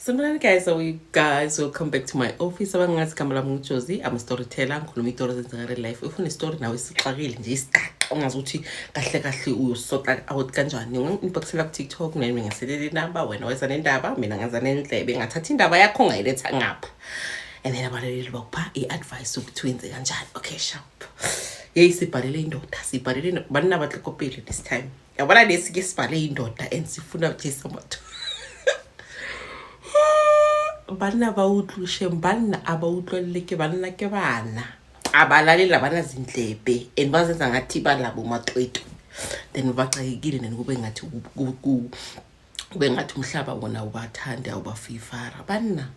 Similar guys, so you guys welcome back to my office. Abangazi igama lami nguJozi. I'm a storyteller. Ngikhuluma izitori ezenzeka real life. Ufuna istory nawe isixakile nje isiqaqa ungazi ukuthi kahle kahle uyosota out kanjani. Ngibhekisela ku TikTok nami ngiselela inamba wena weza nendaba mina ngaza nendlebe ngathatha indaba yakho ngayiletha ngapha. And then abaleleli bakupha iadvice ukuthi wenze kanjani. Okay, sharp. Sibhalele indoda. Sibhalele bani nabahle kopile this time. Yabona lesike sibhale indoda and sifuna ukuthi somuntu. Bana ba utlushe bana abawutloleke bana ke bana abalalela bana zindlebe and bazenza ngathi balabo maqethu then baqayekile neni kube ngathi kube ngathi umhlaba wona ubathanda ubafifara bana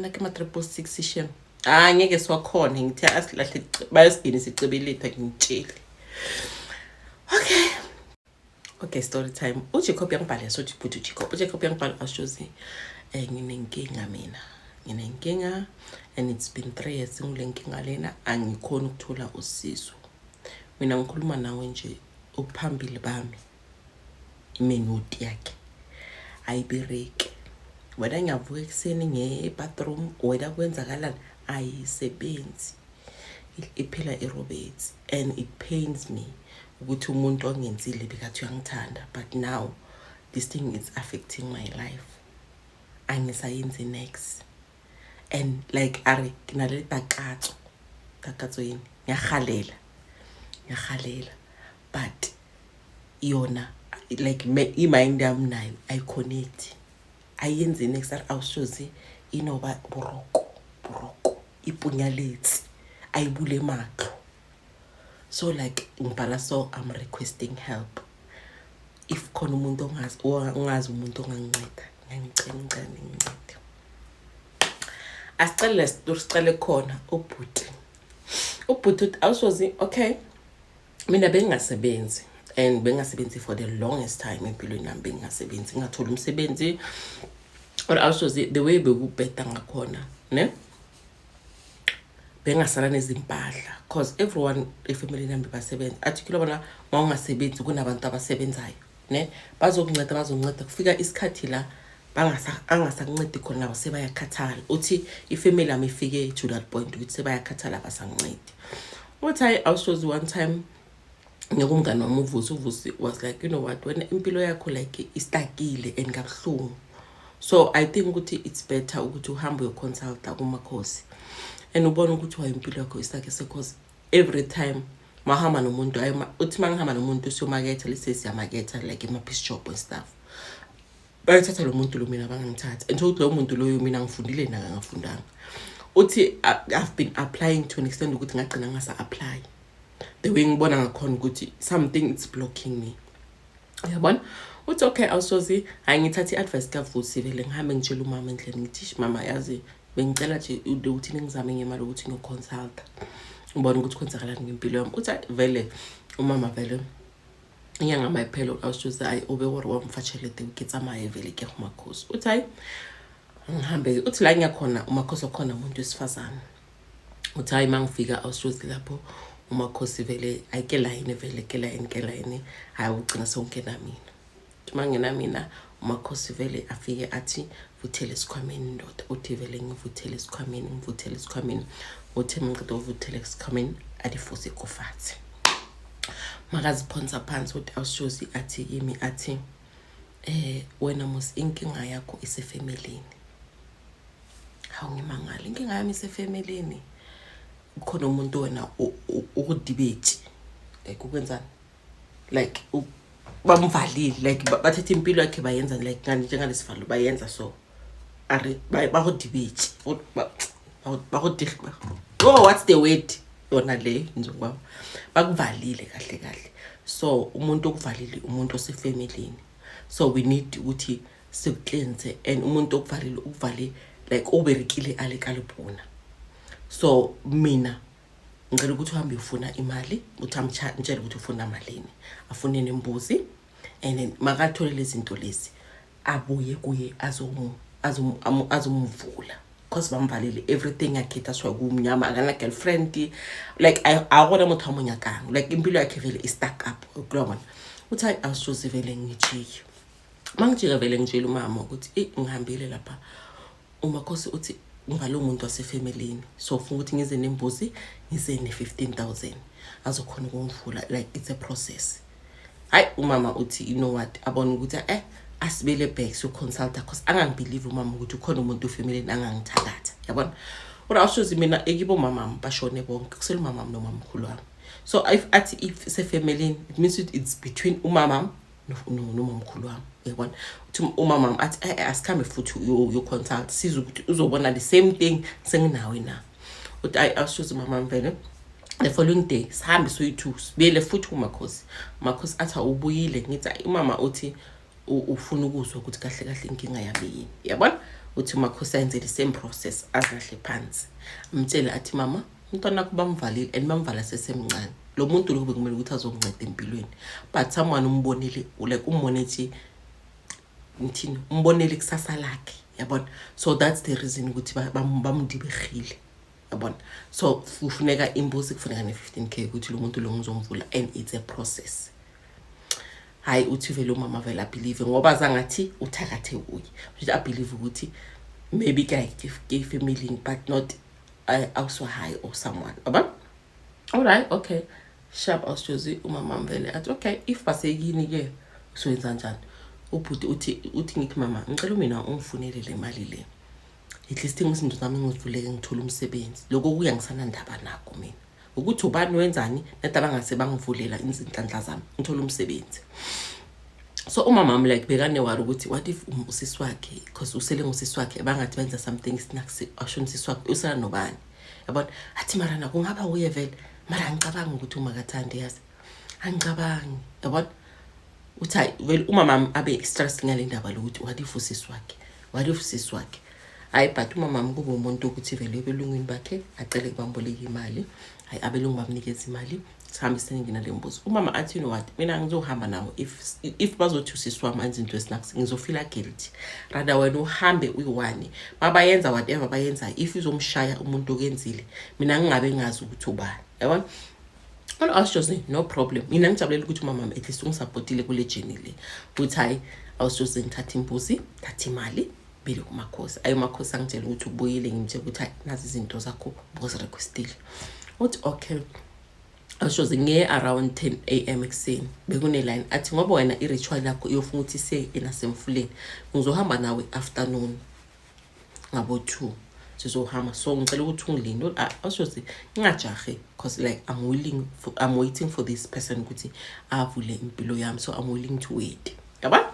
ke ma 666 shem ngeke siwakhona ngithi asilahle bayasigcina sicebelethwa ngitshela. Okay, story time. Jacob yangibhala so ukuthi Jacob yangibhala ashozi nginenkinga and it's been 3 years ngilenkinga lena angikhona ukuthola usizo. Mina ngikhuluma nawe nje uphambili bami imenuti yakhe ayibereke wena ngiyavuka ekseni ngebathroom wena kwenzakalani ayisebenzi iphela eRoberts and it pains me ukuthi umuntu ongenzile bekathi uyangithanda but now this thing is affecting my life. Angisayenzi next and like are kinale takatso yini ngiyakhalela but yona like imind yami nayo I connect ayenzi next awushozi inoba buroko ipunyaleti ayibule makho. So like ngibhala so I'm requesting help if khona umuntu ongazi umuntu onganginceda ngicela asicele khona ubhuti awusozi. Okay, mina bengasebenzi and bengasebenzi for the longest time empilweni nami bengasebenzi ngathola umsebenzi or awusozi the way bekubheda ngakhona ne bengasala nezimpahla cause everyone efamily nami basebenza athi kilo bona mawungasebenzi kunabantu abasebenzayo ne bazokunceda kufika isikhathi la angasakuncedi khona nabo sebayakhathala uthi ifamily ami ifike to that point ukuthi sebayakhathala basangincedi. What I also was one time ngikumngane wami uvusi was like, you know what, when impilo yakho like istakile and kabuhlungu, so I think ukuthi it's better ukuthi uhambe uyoconsulta kumakhosi and ubone ukuthi wa impilo yakho istake because every time mahamba nomuntu uthi mangihamba nomuntu siyomaketha lisesiyamaketha like ema-piece shop and stuff bayathatha lo muntu lo mina bangangithatha and so lo muntu loyo mina ngifundile ngangafundanga uthi I've been applying to an extent ukuthi ngagcina ngasa apply the way ngibona ngakhona ukuthi something is blocking me. Uyabona uthi okay awusozi angithatha iadvice kavusi vele ngihambe ngitshela umama endlini ngithi mama yazi bengicela nje ukuthi ngizame ngemali ukuthi ngiconsult ngibona ukuthi kwenzakalani ngempilo yami. Uthi vele umama vele inyanga mayiphelo awusozi ayi obewori wamfatshele de ukitsamaye vele ke kumakhosi. Uthi hayi ngihambe uthi la ngiyakhona umakhosi okhona umuntu wesifazana. Uthi hayi mangifika awusozi lapho umakhosi vele ayike line vele ke line hayi ugcina songena mina mangena mina umakhosi vele afike athi vuthele isikhwameni ndoda uthi vele ngivuthele isikhwameni uthi mnqito uvuthele isikhwameni adifusi kufathi makaziphonsa phansi uthi awushozi athi yimi athi wena mos inkinga yakho isefamilini. Hawu ngimangala inkinga yami isefamilini ukhona umuntu wena ukudebate like ukwenzani like bamvalile like bathethe impilo yakhe bayenza like ngani njengalesivalo bayenza so are bakudebate what's the word yona le njengoba bakuvalile kahle so umuntu okuvalile umuntu osefamilini so we need ukuthi sikucleanse and umuntu okuvalile ukuvale like oberekile alekalibona. So mina ngicela ukuthi uhambe ufuna imali uthi amtshela ukuthi ufuna malini afune nembuzi and then makathole lezi zinto lezi abuye kuye azomvula cause bamvalile everything yakhe shwa kumnyama akana girlfriend like awona motho amonyakanga like impilo yakhe vele is stuck up kulona. Uthi awusozi vele ngijike mangijika vele ngitshela umama ukuthi ngihambile lapha umakhosi uthi ngalo muntu wasefamilini so ufuna ukuthi ngize nembuzi ngize ne-15,000 azokhona ukungivula like it's a process. Hayi umama uthi you know what abona ukuthi asibele back so consulta cause angangibelieve umama ukuthi ukhona umuntu efamilini angangithalatha yabona. Ura awushozi mina ekibo mama bashone bonke kusele umama nomamkhulu wami. So if sefamilini it means it's between umama nomamkhulu wami yabona. Uthi umama athi asikhambe futhi you consult siza ukuthi uzobona the same thing senginawe na. Uthi awushozi umama mvele the following day sihambe soyi2 sibele futhi umakhosi athi ubuyile ngithi umama uthi ufuna ukuzwa ukuthi kahle kahle inkinga yami yini yabona. Uthi umakhosi ayenze the same process azahle phansi amtshela athi mama umntwana wakho bamvalile and bamvala sesemncane lo muntu lo bekumele ukuthi azokunceda empilweni but someone umbonile like ummonethi ngithini umbonile kusasa lakhe yabona. So that's the reason ukuthi bamdibegile yabona. So kufuneka imbuzi kufuneka ne-15k ukuthi lo muntu lo ngizomvula and it's a process. Hayi uthi vele umama vele abelieve ngoba zangathi uthakathe kuye ukuthi abelieve ukuthi maybe ke family but not also high or someone yabona. Alright, okay sharp awushozi umama vele athi okay if basekini ke soyenza njani. Ubhuti uthi ngithi mama ngicela mina ungifunele le mali le at least izinto zami ngizivuleke ngithola umsebenzi lokho kuya ngisana ndaba nakho mina ukuthi ubani wenzani neta bangase bangivulela izinhlanhla zami ngithola umsebenzi. So umama like bekane wari ukuthi what if usisi wakhe because usele ngusisi wakhe bangathi benza something snacks ashona usisi wakhe usala nobani yabona. Athi mara na kungaba uye vele mara ngicabanga ukuthi umakathande yazi angicabangi yabona. Uthi vele umama abe stress ngale ndaba lokuthi what if usisi wakhe hayi but umama kuba umuntu ukuthi vele ebelungwini bakhe acele kubamboleka imali hayi abelungu bamnikeza imali sihambisene ngina lembuzo. Umama athi you know what mina ngizohamba nawo if bazothi usisi wami anze into snacks ngizofila guilty rather wena uhambe uyiwani babayenza whatever bayenza if uzomshaya umuntu okenzile mina ngingabe ngazi ukuthi ubani yabona. All I was just saying no problem mina ngijabulela ukuthi umama at least ungisupportile kule journey le ukuthi hayi I was just ngithatha imbuzi thatha imali bile kumakhosi ayimakhosi angitshela ukuthi ubuyile ngimthe ukuthi hayi nazi izinto zakho because requestile. Uthi okay awushoze ngiye around 10 AM ekseni bekune line athi ngoba wena iritual yakho iyofuna ukuthi se enasemfuleni ngizohamba nawe afternoon ngabo 2 sizohamba so ngicela ukuthi ungilinde. Awushoze ngingajahe because like I'm waiting for this person ukuthi avule impilo yami so I'm willing to wait yabona.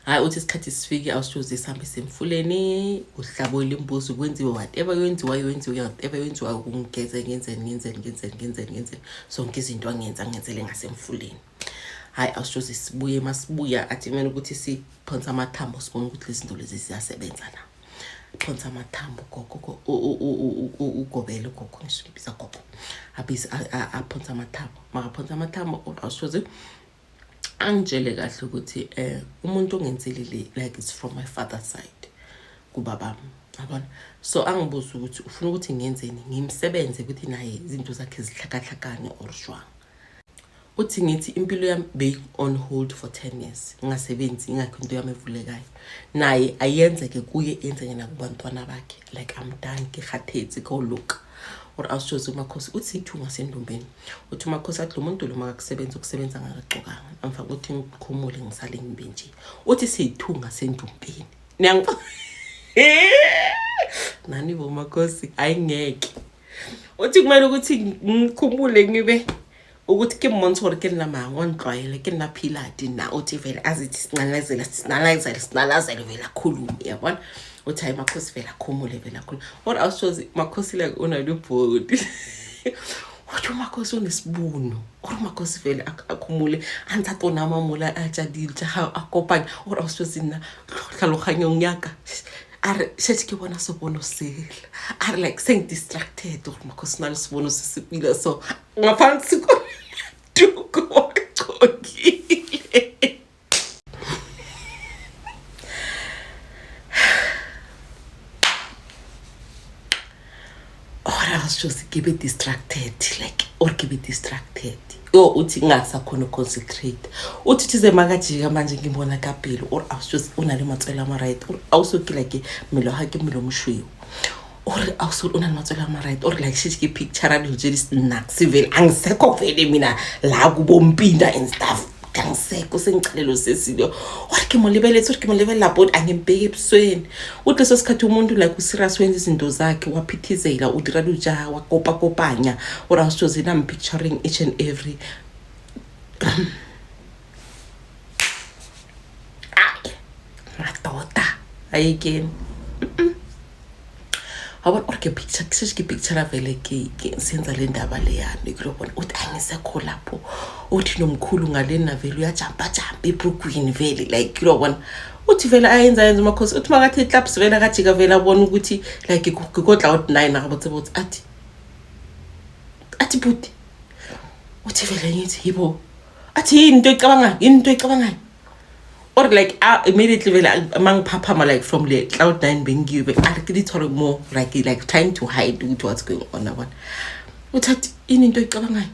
Hayi uthi isikhathi sifike awushoze sihambe semfuleni uhlabola imbuzi kwenziwe whatever yenziwa ukungigeza ngenzeni sonke izinto angenzele ngasemfuleni. Hayi awushoze sibuye masibuya athi mina ukuthi siphonsa amathambo sibone ukuthi izinto lezi ziyasebenza na. Phonsa amathambo gogo ugobele gogo ngisibiza gogo abisi aphonsa amathambo makaphonsa amathambo awushoze angitshele kahle ukuthi umuntu ongenzelile like it's from my father's side kubaba yabona. So angibuza ukuthi ufuna ukuthi ngiyenzeni ngimsebenze ukuthi naye izinto zakhe zihlakahlakane or shwa. Uthi ngithi impilo yami be on hold for 10 years ngingasebenzi ingakho into yami evulekayo naye ayenzeke kuye enzeke nakubantwana bakhe like I'm done ke khathethi go look or awushoze umakhosi uthi ithunga sendombeni. Uthi umakhosi athi lo muntu lo ukusebenza ngakaqokanga amfa ukuthi ngikhumule ngisale ngibe nje. Uthi siyithunga sendombeni niyangipha nani bo makhosi ayingeke. Uthi kumele ukuthi ngikhumule ngibe ukuthi ke monitor ke nama ngontlwayele ke na pilati na uthi vele azithi sinalazela vela khuluma yabona. Uthi hayi makhosi vela khumule vela khulu or awushoze makhosi like unalubhodi uthi makhosi unesibunu or makhosi vele akhumule anthatona amamula ajadile ja akopanya or awushoze na hlaloganya ngiyaka are shethi ke bona sobono sela are like saying distracted or makhosi nalo sibono sisipila so ngaphansi ko tuko chokile. awushozi ngibe distracted like or ngibe distracted yo uthi ngingasakhona uconcentrate uthi thize makajika manje ngibona kaphela or awushozi unale matswela ama right or awusokila ke milo ha ke milo mshwiyo or awusul unale matswela ama right or like shishi ke picture radio nje snack civil angisekho vele mina la kubompinda and stuff kangiseko sengicalelo sesilo ke mo lebelela bot angimbheke ebusweni uthi leso sikhathi umuntu like userious wenza izinto zakhe waphithizela udira luja wakopa kopanya or awushozi I'm picturing each and every madoda again awon orke picture kisiki picture vele ke senza le ndaba le yani kulobona uthi angisekho lapho uthi nomkhulu ngalena vele uyajamba ebrukwini vele like kulobona uthi vele ayenza umakhosi uthi makathi clubs vele akajika vele abona ukuthi like kodla out 9 akabothi athi buti uthi vele ngithi yibo athi into ecabangayo or like immediately vele mangiphaphama like from the cloud 9 bengibe literally more like trying to hide what's going on abona uthathi into ecabangayo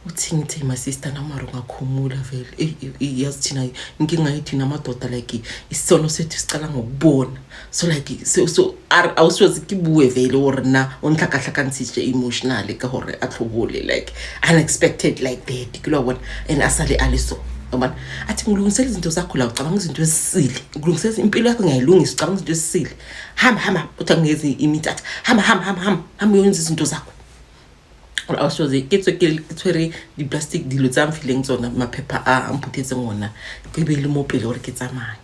uthi ngithi my sister namaro ngakhumula vele yazithina inkinga yithi namadoda like isono sethu sicala ngokubona so like so awuswazi kibuwe vele or na onhlakahlakanisije emotionally ka hore atlobole like unexpected like that kulobona and asale aliso yabona athi ngilungisela izinto zakho la ucabanga izinto ezisile ngilungisela impilo yakho ngiyayilungisa ucabanga izinto ezisile hamba uthi ngezi imithatha hamba yenza izinto zakho or awushozi ketswe di plastic dilo tsa mfileng tsona maphepha a amputhetse ngona bebele mo pele gore ke tsamaya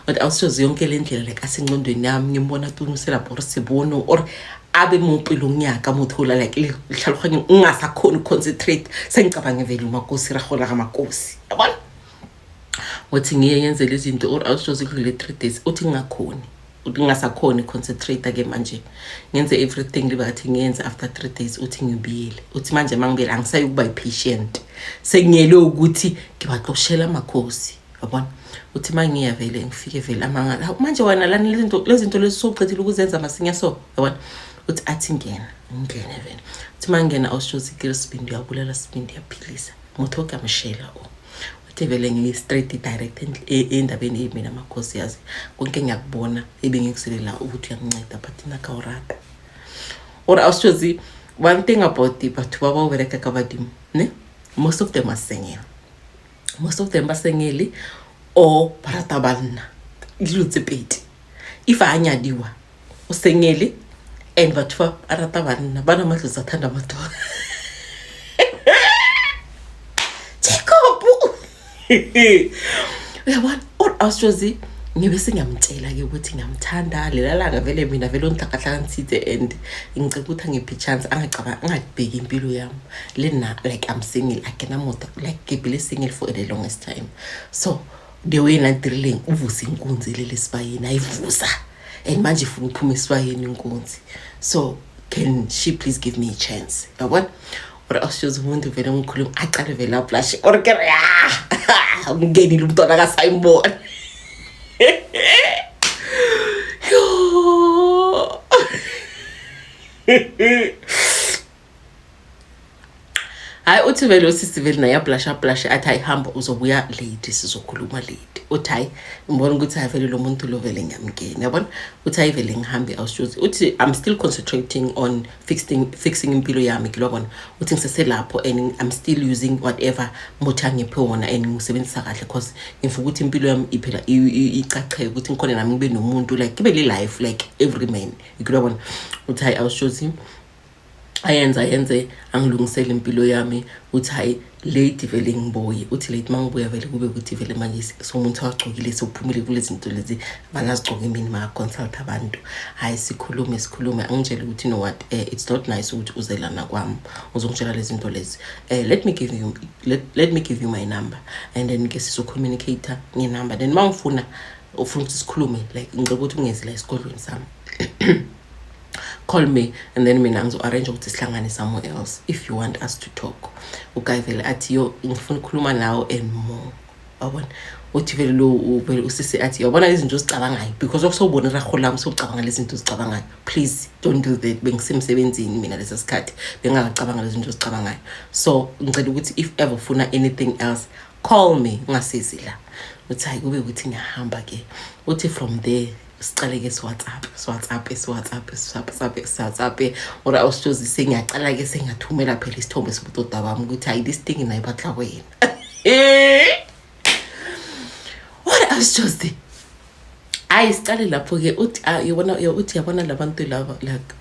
but awushozi yonke le ndlela like asengcondweni yami ngimbona tunusela bor sebono or abe mo pelong yaka mothola like le tlhaloganye ungasakhona concentrate sengicabanga vele umakosi ra gola ga makosi yabona uthi ngiyenze lezi zinto or awushozi kule 3 days uthi ngakhona ngingasakhona concentrate ke manje ngenze everything libathi ngiyenze after 3 days uthi ngibiyele uthi manje mangibele angisayi ukuba patient sengiyele ukuthi ngibaxoshela amakhosi yabona uthi mangiya vele ngifike vele amangala manje wena lani lezi zinto lesoqethile ukuzenza masinya so yabona uthi athi ngene vele uthi mangena awushozi Crispin uyabulela Spin yaphilisa muthoka mshela vele ngi-straight direct endabeni yimi namakhosi yazi konke ngiyakubona ebengikuselela ukuthi uyanginceda but nakawurata or awushozi one thing about the batho ba ba bereka ka badimo ne most of them basengele o barata banna dilutse peti if anyadiwa usengele and batho ba arata banna bana matlosa thanda madoda uyabona or awushozi ngibe sengiyamtshela ke ukuthi ngiyamthanda lelalanga vele mina vele onhlakahlakanisithe and ngicela ukuthi angiphi chance angabheki impilo yami lena like I'm single akena moto like gebile single for the longest time so the way na drilling uvusa inkunzi lelesibayeni ayivusa and manje ufuna uphuma esibayeni inkunzi so can she please give me a chance yabona or awushozi umuntu vele ngikhuluma aqale vele blush or ke ngeni lumntwana ka Simon yo hayi uthi vele usisi vele naye blush athi ayihamba uzobuya late sizokhuluma late uthi hayi ngibona ukuthi avele lo muntu lo vele ngiyamngena yabona uthi hayi vele ngihambe awushozi uthi I'm still concentrating on fixing impilo yami kilobona uthi ngiseselapho and I'm still using whatever mothi angiphe wona and ngisebenzisa kahle because ngifuna ukuthi impilo yami iphela icacheke ukuthi ngikhona nami ngibe nomuntu like kibe le life like every man kilobona uthi hayi awushozi ayenze angilungisele impilo yami uthi hayi late vele ngiboye uthi late mangibuya vele kube ukuthi vele manje somuntu wagcokile sophumile kulezi zinto lezi banazigcoka imini ma consult abantu hayi sikhulume angitshela ukuthi no what it's not nice ukuthi uzelana kwami uzongitshela lezi zinto lezi let me give you my number and then ke sizo communicate nginumber then mangifuna ufuna ukuthi sikhulume like ngicela ukuthi ungeze la esikolweni sami call me and then mina ngizo-arrange ukuthi sihlangane somewhere else if you want us to talk ukayivele athi yo ngifuna ukukhuluma nawe and more wabona uthi vele lo vele usisi athi yabona izinto ozicabangayo because okusobona iraho lami sokucabanga lezi zinto ozicabangayo. Please don't do that. Bengisemsebenzini mina lesa sikhathi bengacabanga lezi zinto ozicabangayo. So ngicela ukuthi if ever ufuna anything else call me ngasizi la. Uthi hayi kube ukuthi ngiyahamba ke. Uthi from there sicale ke WhatsApp ora awusizozi sengiyacala ke sengathumela phela isithombe sobudoda bami ukuthi hayi this thing nayibatla wena. What else just I sicale lapho ke uthi yabona labantu laba like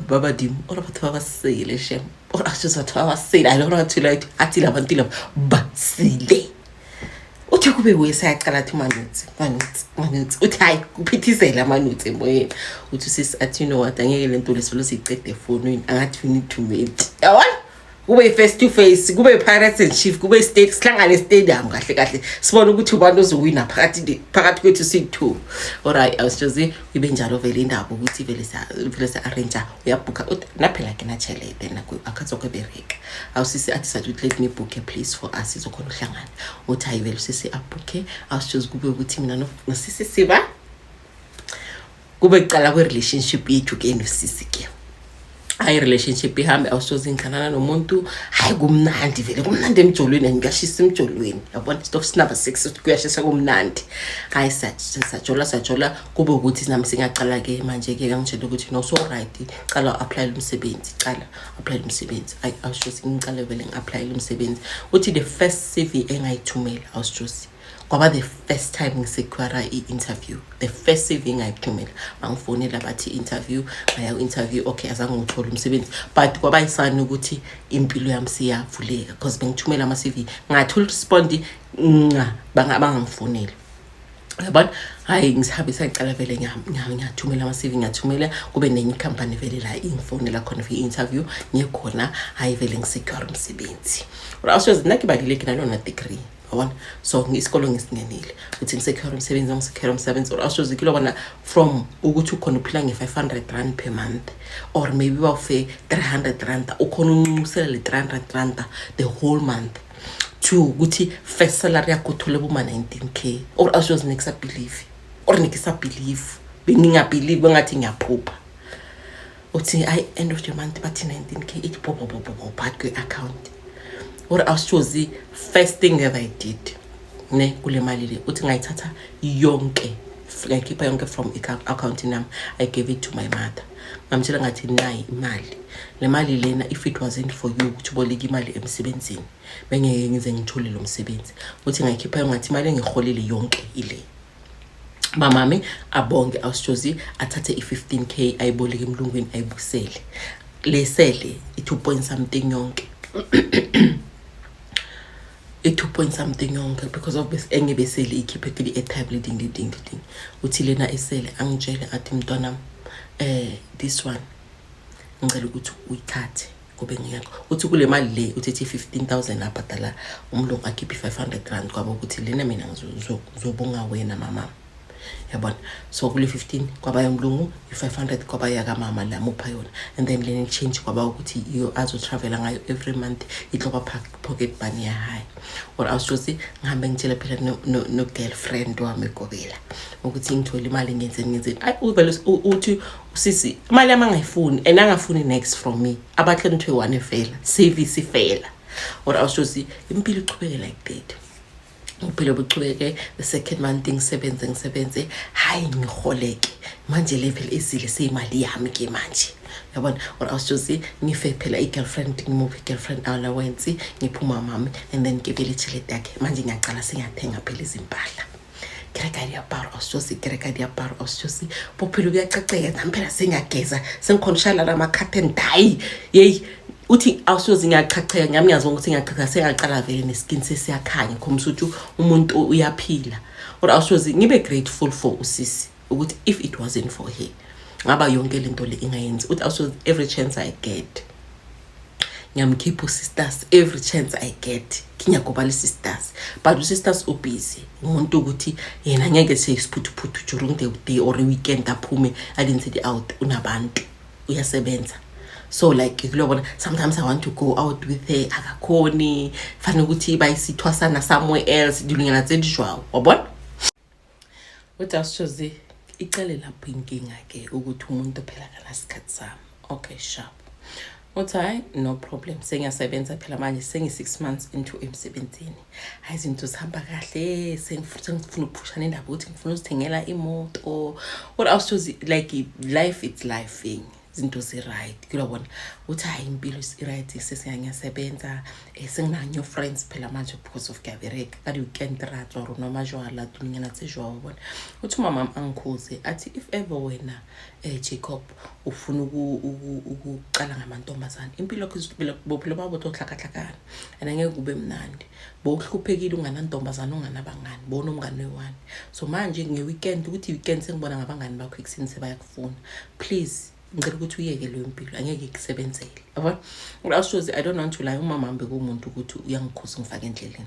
babadim ora bathu babasile shem ora awusizothi abasile I don't know to like athi labantu laba basile. Uthi kube wesayaqala athi manuts uthi hayi kuphithizela amanuts emoyeni uthi sisi athi no what angeke lento lesolo siqede efonini angathi we need to meet yabona kube face to face kube Pirates and Chief kube state sihlangane stadium kahle sibona ukuthi ubani ozowina phakathi kwethu si2 alright I was just ibe njalo vele indaba ukuthi vele sa arrange uyabooka naphela ke na chelete naku akatsoke bereka awusisi athi sathi let me book a place for us izokhona uhlangana uthi hayi vele sisi abooke awusijose kube ukuthi mina nosisi siba kube qala kwe relationship yethu ke nosisi ke hayi relationship ihambe awusoze ngikhanana nomuntu hayi kumnandi vele kumnandi emjolweni ngiyashisa emjolweni yabona stuff sinaba 6 kuyashisa kumnandi hayi sajola kube ukuthi nami singaqala ke manje ke ngitshela ukuthi no so right qala apply umsebenzi hayi awusoze ngiqale vele ngiapply umsebenzi uthi the first CV engayithumela awusoze kwaba the first time ngisekwara i-interview the first CV ngayithumela bangifonela bathi interview ngaya interview okay azange ngithola umsebenzi but kwaba yisana ukuthi impilo yami siyavuleka because bengithumela ama CV ngathola respond bangangifonela yabona hayi ngisihambisa icala vele ngiyathumela ama CV ngiyathumela kube nenye company vele la ingifonela khona for interview ngikhona hayi vele ngisekwara umsebenzi awusoze nakibalileke nalona degree yabona so ngisikolo ngisingenile uthi ngisekhera umsebenzi or awusoze kilobona from ukuthi ukhona uphila nge500 per month or maybe bawufe 300 rand ukhona unqusela le 300 rand the whole month to ukuthi first salary yakho uthole buma 19k or awusoze nikisa-believe bengingabelieve ngathi ngiyaphupha uthi I end of the month bathi 19k it pop but kwi account or awusoze first thing that I did ne kule mali le uthi ngayithatha yonke ngayikhipha yonke from account nami I gave it to my mother ngamtshela ngathi nayi imali le mali lena if it wasn't for you ukuthi boleka imali emsebenzini bengeke ngize ngithole lo msebenzi uthi ngayikhipha ngathi imali engiholile yonke ile mamami abonge awusoze athathe i15k ayiboleka emlungwini ayibusele lesele i2 point something yonke i2 point something yonke because of this engebesele ikhiphe kuli airtime ding uthi lena isele angitshele athi mntwana this one ngicela ukuthi uyithathe kube ngiyakho uthi kule mali le uthethi 15000 abhadala umlungu akhiphe 500 rand kwaba ukuthi lena mina ngizobonga wena mama yabona so kule 15 kwaba yomlungu i500 kwaba yaka mama la mupha yona and then leni change kwaba ukuthi iyo azo travel ngayo every month itloba pocket money ya high or awusoze ngihambe ngitshela phela no girlfriend wami gobela ukuthi ngithola imali ngenzeni ayi uvele uthi usisi imali amangayifuni enangafuni next from me abahle ntwe one fela service fela or awusoze impilo iqhubeke like that uphela buchubeke the second month ngisebenze hayi ngiholeke manje level ezile seyimali yami ke manje yabona or awusoze ngife phela i-girlfriend ngimuphi girlfriend allowance ngiphuma mami and then ngibele itshelete yakhe manje ngiyaqala sengiyathenga phela izimpahla Gregadia bar awusoze Gregadia bar awusoze bophela kuyacaceka nami phela sengiyageza sengikhonshayela lama curtain dye hey uthi awusoze ngiyaqhaqheka ngiyami ngiyazonga ukuthi ngiyaqhaqha sengaqala vele neskin sesiyakhanya khomisa ukuthi umuntu uyaphila or awusoze ngibe grateful for usisi ukuthi if it wasn't for her ngaba yonke lento le ingayenzi uthi awusoze every chance I get ngiyamkhipha sisters every chance I get ngiyakubala sisters but sisters busy umuntu ukuthi yena ngeke seyisiphuthu during the day or weekend aphume identity out unabantu uyasebenza So like sometimes I want to go out with her akakhoni fanele ukuthi bayisithwasana somewhere else dilingana tsedishwa wabona uthi asichozi icele lapho inkinga ke ukuthi umuntu phela kanasikhathi sami okay sharp uthi hayi no problem sengiyasebenza phela manje sengi6 months into emsebenzini hayi izinto zihamba kahle sengifuna ukuphushana indaba ukuthi ngifuna uzithengela imoto what else like life it's life izinto zi-right kulabona uthi hayi impilo is-right sesengiyasebenza sengina-new friends phela manje because of kuyabereka kade weekend ratwa or noma jwala dunyana tsejwa wabona uthi umama angikhuze athi if ever wena Jacob ufuna ukuqala ngamantombazana impilo yakho bophelo babo tohlakahlakana and angeke kube mnandi bowuhluphekile unganantombazana unganabangani bona umngane wani so manje ngeweekend ukuthi weekend sengibona ngabangani bakho ekuseni sebayakufuna please ngicela ukuthi uyeke leyo mpilo angeke ikusebenzele yabona ulashozi I don't want to lie umama ambe kumuntu ukuthi uyangikhuza ngifake endleleni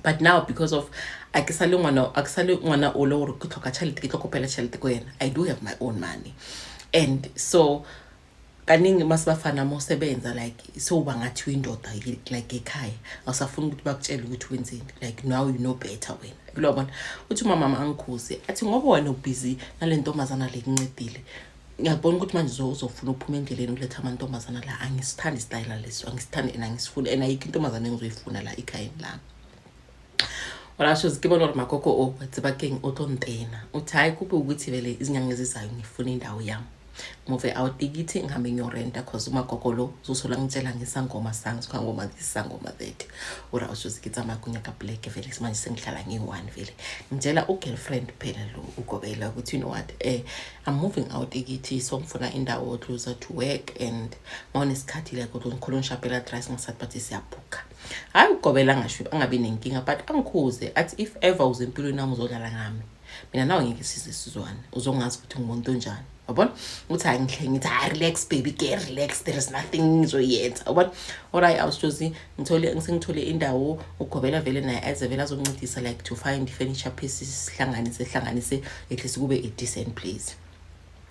but now because of akisale ngwana oloro kuthoka child ke tlokopela child ko yena I do have my own money and so kaningi masibafana mosebenza like so bangathi windoda like ekhaya awusafuna ukuthi bakutshela ukuthi wenzeni like now you know better wena kulobona uthi umama angikhuze athi ngoba wena ubusy nalentombazana lekuncedile ngiyabona ukuthi manje uzofuna uphuma endleleni ukuletha amantombazana la angisithandi style leso angisithandi angisifuna ayikho intombazana engizoyifuna la ekhaya lami olasho zikibona makoko obatsibakeng otontena uthi hayi kube ukuthi vele izinyanga ezizayo ngifuna indawo yami move out ikithi ngihambe ngiyorenta cause umakoko lo uzosola ngitshela ngesangoma sangi kwangoma isangoma that ora usuzikitsa makunya ka black vele manje sengihlala ngi1 vele ngitshela ugirlfriend phela lo ugobela ukuthi you know what I'm moving out ikithi so ngifuna indawo closer to work and monesikhathi like ukuthi ngikhuluma shapela dress ngisathi bathi siyabhuka hayi ugobela ngasho angabi nenkinga but angikhuze athi if ever uzempilweni nami uzodlala ngami mina nawe ngeke sizizwane uzongazi ukuthi ngumuntu onjani yabona uthi ngithi relax baby get relax there is nothing ngizoyenza yabona alright I was just ngithole indawo ugobela vele naye azevela azoncedisa like to find furniture pieces hlanganise at least kube a decent place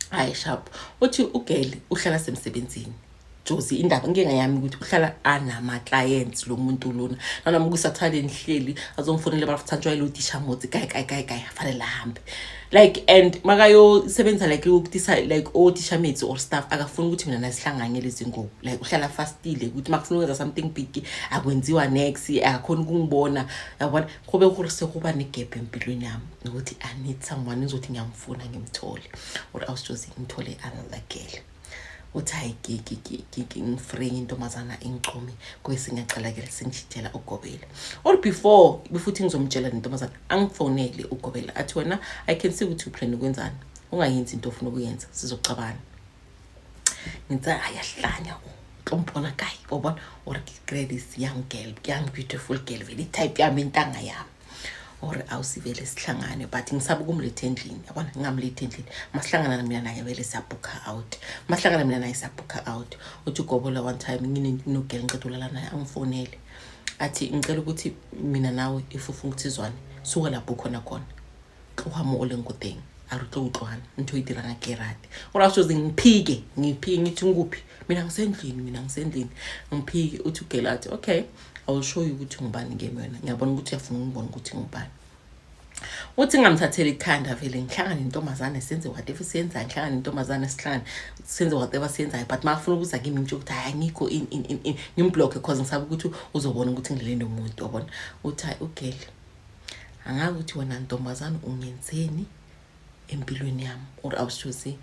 hayi sharp uthi ugeli uhlala semsebenzini Jozi indaba ngeke ngayami ukuthi uhlala anama clients lo muntu lona nanoma kusathale nihleli azomfonela bafathanjwa lo tisha motsi kai fanele hambe like and makayo sebenza like ukutisa like otisha mates or staff akafuna ukuthi mina nasihlanganye lezi ngoku like uhlala fastile ukuthi makufuna ukwenza something big akwenziwa next akakhona ukungibona yabona kube kurise kuba negap empilweni yami ukuthi I need someone uzothi ngiyamfuna ngimthole or awusijozi ngithole another girl uthi hayi ngifree intombazana engiqhumi kwesingaqala ke sengishitela ugobela or before futhi ngizomtshela intombazana angifonele ugobela athi wena I can see ukuthi uplan ukwenzani ungayenzi into ofuna ukuyenza sizoxabana ngithi ayahlanya umpona kai ubona or grade is young girl young beautiful girl very type yami intanga yami or awusivele sihlangane but ngisabe kumlethe endlini yabona ngamlethe endlini masihlangana na mina naye vele siyabhuka out masihlangana mina naye siyabhuka out uthi ugobola one time nginogel ngiqedulala naye angifonele athi ngicela ukuthi mina nawe ifufu ngithizwane suka lapho khona uhamo olenkuteng arutlo utlwana into idira na kerati ora soze ngiphike ngithi nguphi mina ngisendlini ngiphike uthi ugelati okay I will show you ukuthi ngubani ngemena ngiyabona ukuthi uyafuna ngibone ukuthi ngubani uthi ngamthathela ikhanda vele ngihlangana nentombazana senze whatever siyenza ngihlangana nentombazana sihlangana senze whatever siyenzayo but makufuna ukuza kimi nje ukuthi hayi ngikho in ngimblock because ngisabe ukuthi uzobona ukuthi ngilele nomuntu yabona uthi hayi ugeli angazi ukuthi wena ntombazana ungenzeni empilweni yami or awusithi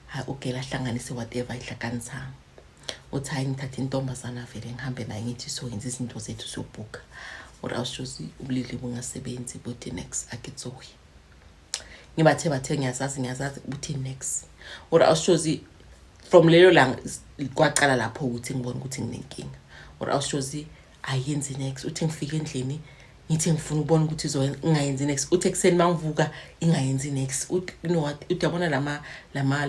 hayi ugeli ahlanganise whatever ihlanganisa uthi hayi ngithatha intombazana vele ngihambe naye ngithi so yenza izinto zethu sobhuka or awusithi ubulili bungasebenzi but next akitsohi bathe ngiyazazi ukuthi next or awusithi from lelo langa kwaqala lapho ukuthi ngibone ukuthi nginenkinga or awusithi ayenzi next uthi ngifike endlini ngithi ngifuna ukubona ukuthi ingayenzi next uthi ekseni mangivuka ingayenzi next uthi you know what uyabona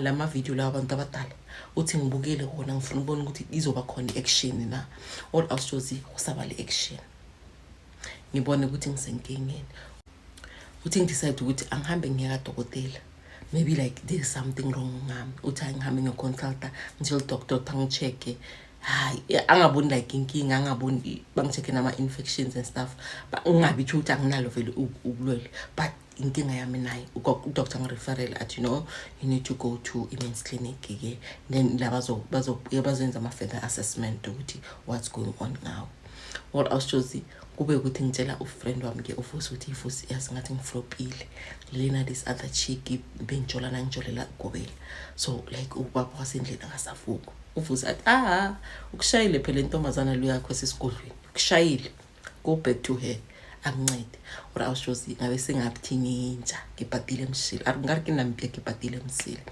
lama video lawa abantu abadala uthi ngibukele khona ngifuna ukubona ukuthi izoba khona action na or awusithi kusaba le action ngibone ukuthi ngisenkingeni uthi ngidecide ukuthi angihambe ngiya kadokotela maybe like there's something wrong ngami uthi ngihambe ngiyoconsulta ngitshela udoctor angicheck angaboni like inkinga angaboni bangicheck nama-infections and stuff but ungabi ukuthi anginalo vele ubulwele but inkinga yami nayo udoctor ngireferrela athi you need to go to i-men's clinic ke then la bazoyenza ama-further assessment ukuthi what's going on now. What else Josie kube ukuthi ngitshela ufriend wami ke ufusi ukuthi ifusi yasingathi ngiflopile lena this other chick benjola nangjolela gobela so like ubaba wasendlini akasafuku ufusi athi ukushayile phela intombazana lo yakho sesigodlweni ukushayile go back to her akuncede. What else Josie ngabe sengabuthini inja ngibhadile emshile ngari kinampi ngibhadile emsile.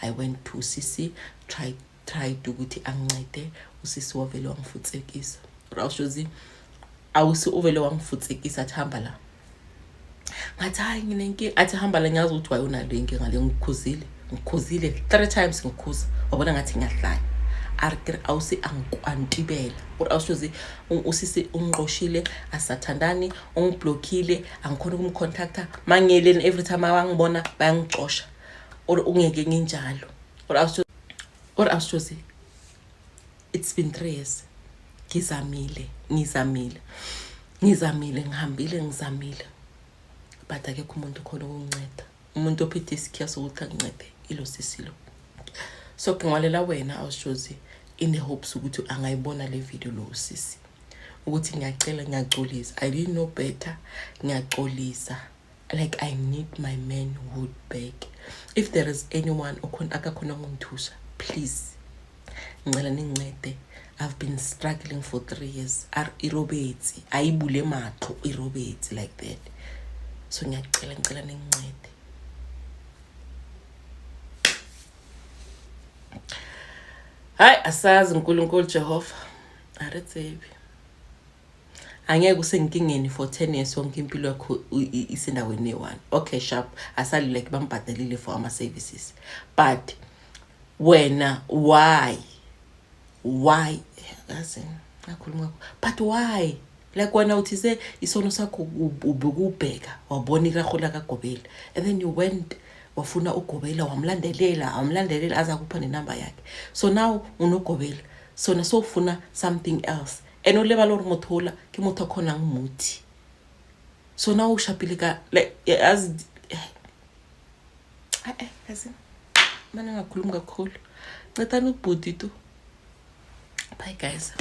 I went to Sisi tried ukuthi angincede usisi wavele wangifutsekisa. What else Josie awusi uvele wangifutsekisa athi hamba la ngathi hayi nginenkinga athi hamba la ngiyazi ukuthi wayonale inkinga le ngikhuzile 3 times ngikhuza wabona ngathi ngiyahlaya arikire awusi angikwantibela. Kodwa awushozi usisi ungiqoshile asathandani ungiblockile angikhona ukumcontacta mangiyeleni every time abangibona bayangixosha or ungeke nginjalo. Kodwa awushozi it's been 3 years ngizamile ngihambile but akekho umuntu khona ukunginceda umuntu ophethe isikhiya sokuthi angincede ilo sisilo. So ngwalela wena awushozi in the hopes ukuthi angayibona le video lo usisi ukuthi ngiyacela ngiyaxolisa I didn't know better ngiyaxolisa like I need my manhood back. If there is anyone akakhona ngithusha please ngicela ningincede. I've been struggling for 3 years. Irobetsi ayibule matho irobetsi like that. So ngicela ningincede. Hayi asazi uNkulunkulu Jehova aretsebi angeke usenkingeni for 10 years wonke impilo yakho isendaweni ne1 okay sharp asali like bambhadalile for ama services but wena why ngakhuluma but why like wena uthise isono sakho ubukubheka wabona irahola kaGobela and then you went wafuna uGobela wamlandelela aza kupha nenumber yakhe so now unoGobela so na so ufuna something else and oleba lo mothola ke motho khona ngumuthi so now ushapile ka like as mana ngakhuluma kakhulu ncedani ubhuti tu. Bye guys.